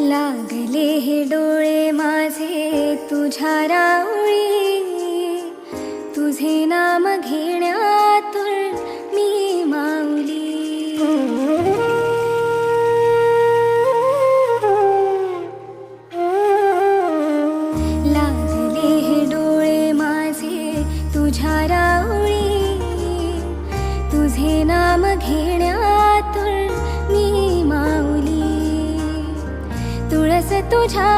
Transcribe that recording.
लागले हे डोळे माझे तुझ्या राऊळी, तुझे नाम घेण्यातून मी माऊली. लागले हे डोळे माझे तुझ्या राऊळी, तुझे नाम घेण्यातून मी माऊली. तुळस तुझ्या